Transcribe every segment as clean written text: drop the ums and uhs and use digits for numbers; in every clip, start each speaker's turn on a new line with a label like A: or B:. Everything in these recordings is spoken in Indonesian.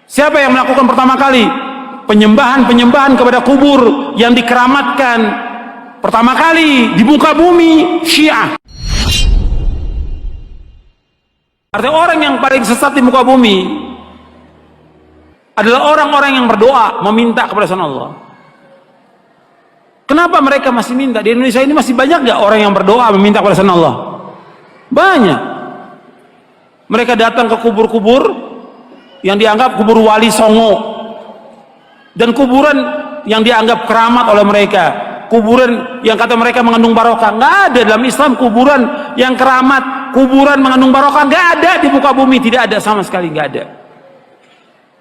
A: Siapa yang melakukan pertama kali penyembahan kepada kubur yang dikeramatkan pertama kali di muka bumi? Syiah. Artinya orang yang paling sesat di muka bumi adalah orang-orang yang berdoa meminta kepada selain Allah. Kenapa mereka masih minta? Di Indonesia ini masih banyak gak orang yang berdoa meminta kepada selain Allah? Banyak. Mereka datang ke kubur-kubur yang dianggap kubur wali songo, dan kuburan yang dianggap keramat oleh mereka, kuburan yang kata mereka mengandung barokah. Nggak ada dalam Islam kuburan yang keramat, kuburan mengandung barokah, nggak ada di muka bumi, tidak ada sama sekali, nggak ada.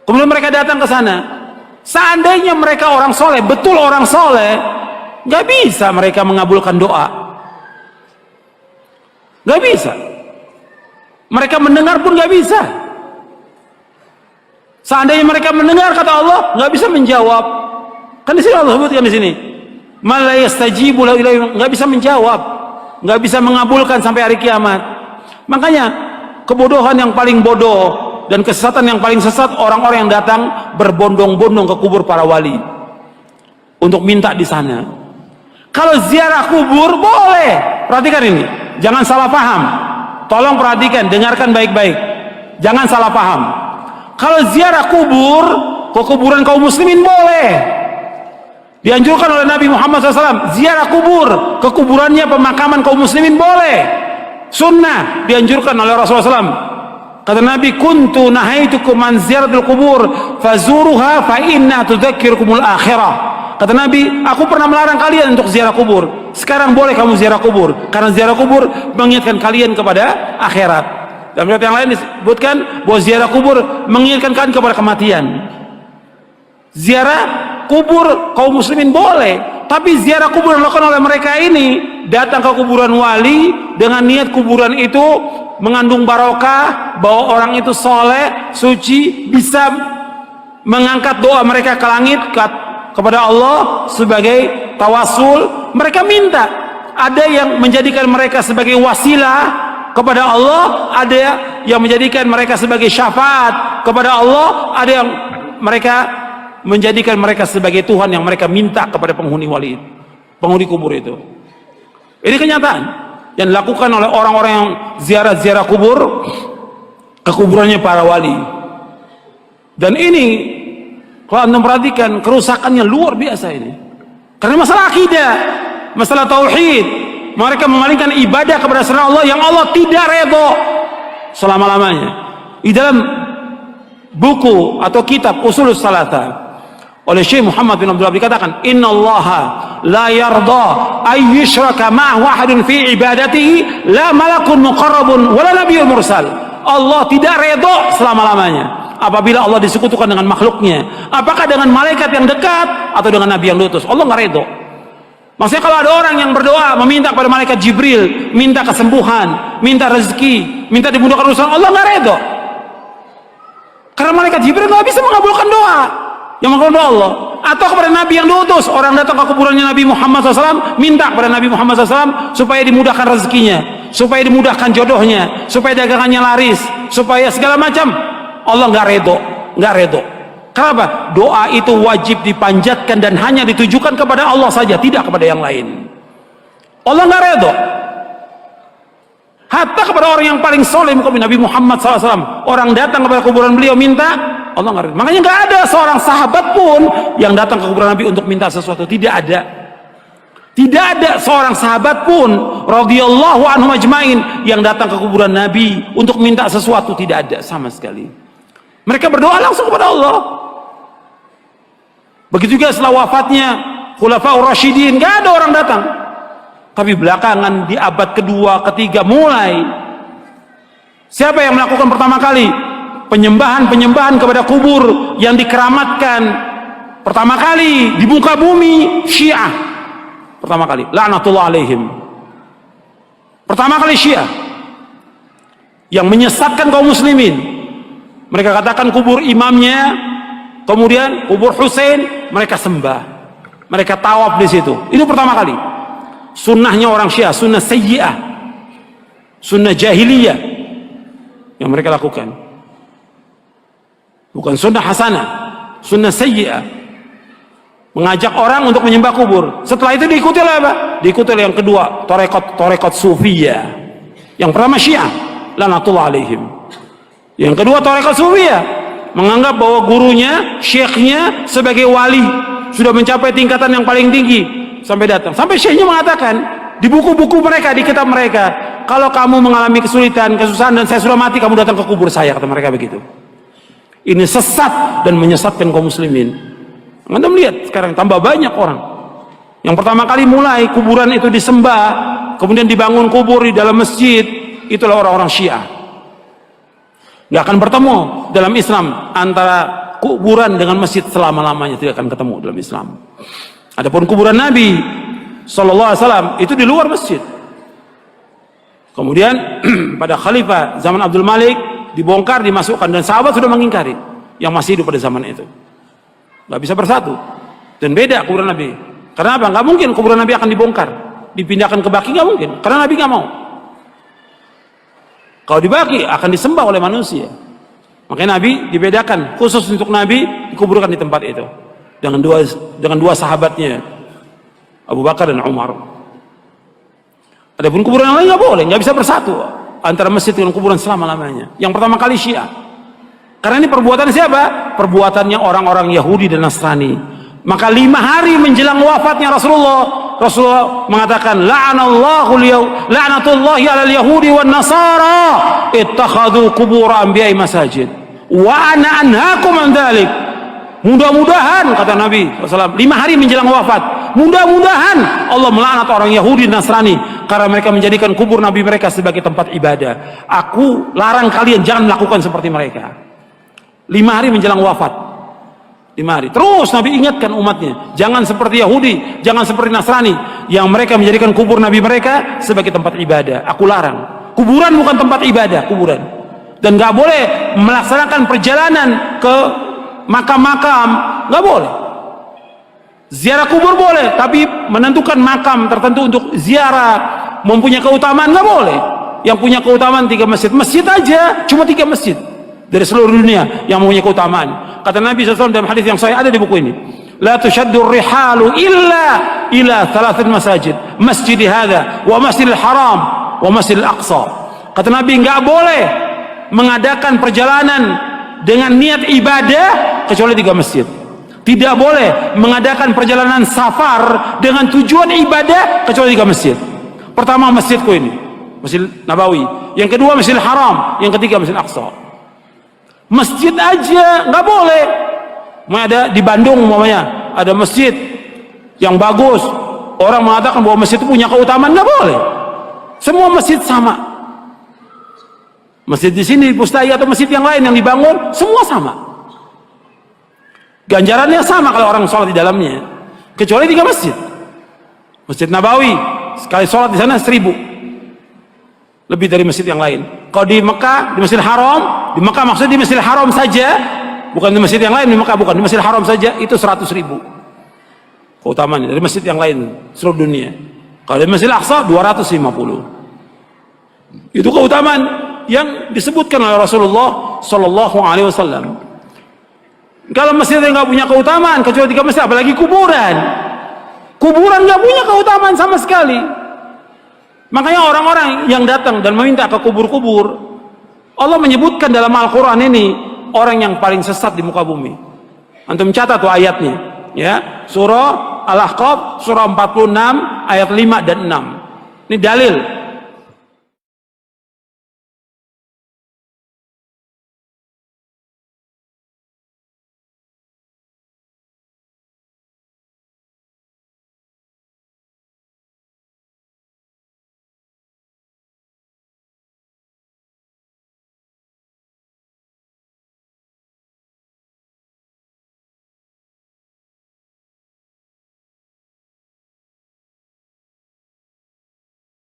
A: Kemudian mereka datang ke sana. Seandainya mereka orang soleh, betul orang soleh, nggak bisa mereka mengabulkan doa, nggak bisa. Mereka mendengar pun nggak bisa. Seandainya mereka mendengar kata Allah, nggak bisa menjawab. Kan di sini Allah sebutkan di sini, "Ma la yastajibu lahu ilaihi", nggak bisa menjawab, nggak bisa mengabulkan sampai hari kiamat. Makanya kebodohan yang paling bodoh dan kesesatan yang paling sesat orang-orang yang datang berbondong-bondong ke kubur para wali untuk minta di sana. Kalau ziarah kubur boleh, perhatikan ini, jangan salah paham. Tolong perhatikan, dengarkan baik-baik, jangan salah paham. Kalau ziarah kubur ke kuburan kaum muslimin boleh, dianjurkan oleh Nabi Muhammad SAW. Ziarah kubur ke kuburannya pemakaman kaum muslimin boleh, sunnah, dianjurkan oleh Rasulullah SAW. Kata Nabi, kuntu nahaitukum an ziyaratul kubur fazuruha fa inna tudzakirukumul akhirah. Kata Nabi, aku pernah melarang kalian untuk ziarah kubur, sekarang boleh kamu ziarah kubur, karena ziarah kubur mengingatkan kalian kepada akhirat. Dalam riwayat yang lain disebutkan bahwa ziarah kubur mengingatkan kalian kepada kematian. Ziarah kubur kaum muslimin boleh, tapi ziarah kubur yang dilakukan oleh mereka ini, datang ke kuburan wali dengan niat kuburan itu mengandung barokah, bahwa orang itu soleh, suci, bisa mengangkat doa mereka ke langit kepada Allah sebagai tawasul. Mereka minta, ada yang menjadikan mereka sebagai wasilah kepada Allah, ada yang menjadikan mereka sebagai syafaat kepada Allah, ada yang mereka menjadikan mereka sebagai Tuhan yang mereka minta kepada penghuni wali, penghuni kubur itu. Ini kenyataan yang dilakukan oleh orang-orang yang ziarah-ziarah kubur ke kuburannya para wali. Dan ini kalau Anda perhatikan, kerusakannya luar biasa ini. Karena masalah akidah, masalah tauhid, mereka memalingkan ibadah kepada selain Allah yang Allah tidak redha selama-lamanya. Di dalam buku atau kitab Ushulus Tsalatsa oleh Syekh Muhammad bin Abdul Wahhab dikatakan, innallaha la yarda ay yushraka ma'ahu ahadun fi ibadatihi, la malakun muqarrabun wala nabiyyun mursal. Allah tidak redha selama-lamanya apabila Allah disekutukan dengan makhluknya, apakah dengan malaikat yang dekat atau dengan nabi yang diutus. Allah nggak redha. Maksudnya kalau ada orang yang berdoa meminta kepada malaikat Jibril, minta kesembuhan, minta rezeki, minta dimudahkan urusan, Allah nggak redha. Karena malaikat Jibril nggak bisa mengabulkan doa yang mengabulkan doa Allah. Atau kepada nabi yang diutus, orang datang ke kuburannya Nabi Muhammad SAW, minta kepada Nabi Muhammad SAW supaya dimudahkan rezekinya, supaya dimudahkan jodohnya, supaya dagangannya laris, supaya segala macam. Allah nggak redha, nggak redha. Kenapa? Doa itu wajib dipanjatkan dan hanya ditujukan kepada Allah saja, tidak kepada yang lain. Allah nggak redha. Hatta kepada orang yang paling soleh, Nabi Muhammad SAW, orang datang kepada kuburan beliau minta, Allah nggak redha. Makanya nggak ada seorang sahabat pun yang datang ke kuburan Nabi untuk minta sesuatu, tidak ada. Tidak ada seorang sahabat pun radhiyallahu anhum ajmain yang datang ke kuburan Nabi untuk minta sesuatu, tidak ada sama sekali. Mereka berdoa langsung kepada Allah. Begitu juga setelah wafatnya Khulafaur Rasyidin, nggak ada orang datang. Tapi belakangan di abad kedua, ketiga mulai, siapa yang melakukan pertama kali penyembahan kepada kubur yang dikeramatkan pertama kali di muka bumi? Syiah. Pertama kali, laknatullah alaihim. Pertama kali Syiah yang menyesatkan kaum muslimin. Mereka katakan kubur imamnya, kemudian kubur Husain mereka sembah, mereka tawaf di situ. Itu pertama kali. Sunnahnya orang Syiah, sunnah sayyi'ah, sunnah jahiliyah yang mereka lakukan. bukan sunnah hasanah, sunnah sayyi'ah, mengajak orang untuk menyembah kubur. Setelah itu diikuti oleh apa? Diikuti oleh yang kedua, tarekat sufiyah. Yang pertama Syiah, lanatullah alaihim. Yang kedua tarekat sufiyah, menganggap bahwa gurunya, syekhnya sebagai wali, sudah mencapai tingkatan yang paling tinggi, sampai datang. Sampai syekhnya mengatakan di buku-buku mereka, di kitab mereka, kalau kamu mengalami kesulitan, kesusahan dan saya sudah mati, kamu datang ke kubur saya, kata mereka begitu. Ini sesat dan menyesatkan kaum muslimin. Anda melihat sekarang tambah banyak orang yang pertama kali mulai kuburan itu disembah, kemudian dibangun kubur di dalam masjid, itulah orang-orang Syiah. Gak akan bertemu dalam Islam antara kuburan dengan masjid, selama-lamanya tidak akan ketemu dalam Islam. Adapun kuburan Nabi SAW itu di luar masjid. Kemudian pada khalifah zaman Abdul Malik dibongkar, dimasukkan, dan sahabat sudah mengingkari yang masih hidup pada zaman itu. Gak bisa bersatu dan beda kuburan Nabi. Karena apa? Gak mungkin kuburan Nabi akan dibongkar, dipindahkan ke Baqi, gak mungkin, karena Nabi gak mau. Kalau di Baqi akan disembah oleh manusia. Makanya Nabi dibedakan, khusus untuk Nabi dikuburkan di tempat itu dengan dua sahabatnya, Abu Bakar dan Umar. Adapun kuburan yang lain nggak boleh, nggak bisa bersatu antara masjid dengan kuburan selama-lamanya. Yang pertama kali Syiah, karena ini perbuatan siapa? Perbuatannya orang-orang Yahudi dan Nasrani. Maka 5 hari menjelang wafatnya Rasulullah mengatakan, la'natullahi 'alal yahudi wan nasara ittakhadhu qubur anbiya'i masajid wa ana anhaakum an dzalik. Mudah-mudahan, kata Nabi SAW, 5 hari menjelang wafat, mudah-mudahan Allah melaknat orang Yahudi dan Nasrani karena mereka menjadikan kubur Nabi mereka sebagai tempat ibadah. Aku larang kalian jangan melakukan seperti mereka. 5 hari menjelang wafat, 5 hari. Terus Nabi ingatkan umatnya, jangan seperti Yahudi, jangan seperti Nasrani yang mereka menjadikan kubur Nabi mereka sebagai tempat ibadah. Aku larang. Kuburan bukan tempat ibadah, kuburan. Dan gak boleh melaksanakan perjalanan ke makam-makam, nggak boleh. Ziarah kubur boleh, tapi menentukan makam tertentu untuk ziarah mempunyai keutamaan nggak boleh. Yang punya keutamaan 3 masjid aja, cuma 3 masjid dari seluruh dunia yang mempunyai keutamaan. Kata Nabi SAW dalam hadis yang sahih, ada di buku ini, la tushaddu rihalu illa ila 3 masajid, masjid hadza wa masjidil haram wa masjidil aqsa. Kata Nabi, nggak boleh mengadakan perjalanan dengan niat ibadah kecuali 3 masjid. Tidak boleh mengadakan perjalanan safar dengan tujuan ibadah kecuali 3 masjid. Pertama masjidku ini, Masjid Nabawi. Yang kedua Masjidil Haram. Yang ketiga Masjid Aqsa. Masjid aja nggak boleh. Ada di Bandung umpamanya ada masjid yang bagus, orang mengatakan bahwa masjid itu punya keutamaan, nggak boleh. Semua masjid sama. Masjid di sini, Pustai atau masjid yang lain yang dibangun, semua sama. Ganjarannya sama kalau orang sholat di dalamnya, kecuali 3 masjid. Masjid Nabawi, sekali sholat di sana 1000, lebih dari masjid yang lain. Kalau di Mekah, di Masjidil Haram, di Mekah maksudnya di Masjidil Haram saja, bukan di masjid yang lain. Di Mekah bukan, di Masjidil Haram saja itu 100.000 keutamaannya dari masjid yang lain seluruh dunia. Kalau di Masjidil Aqsa 250. Itu keutamaan yang disebutkan oleh Rasulullah Sallallahu Alaihi Wasallam. Kalau masjid yang nggak punya keutamaan kecuali 3 masjid, apalagi kuburan. Kuburan nggak punya keutamaan sama sekali. Makanya orang-orang yang datang dan meminta ke kubur-kubur, Allah menyebutkan dalam Al-Quran ini orang yang paling sesat di muka bumi. Antum catat tuh ayatnya, ya, surah Al-Ahqaf surah 46 ayat 5 dan 6. Ini dalil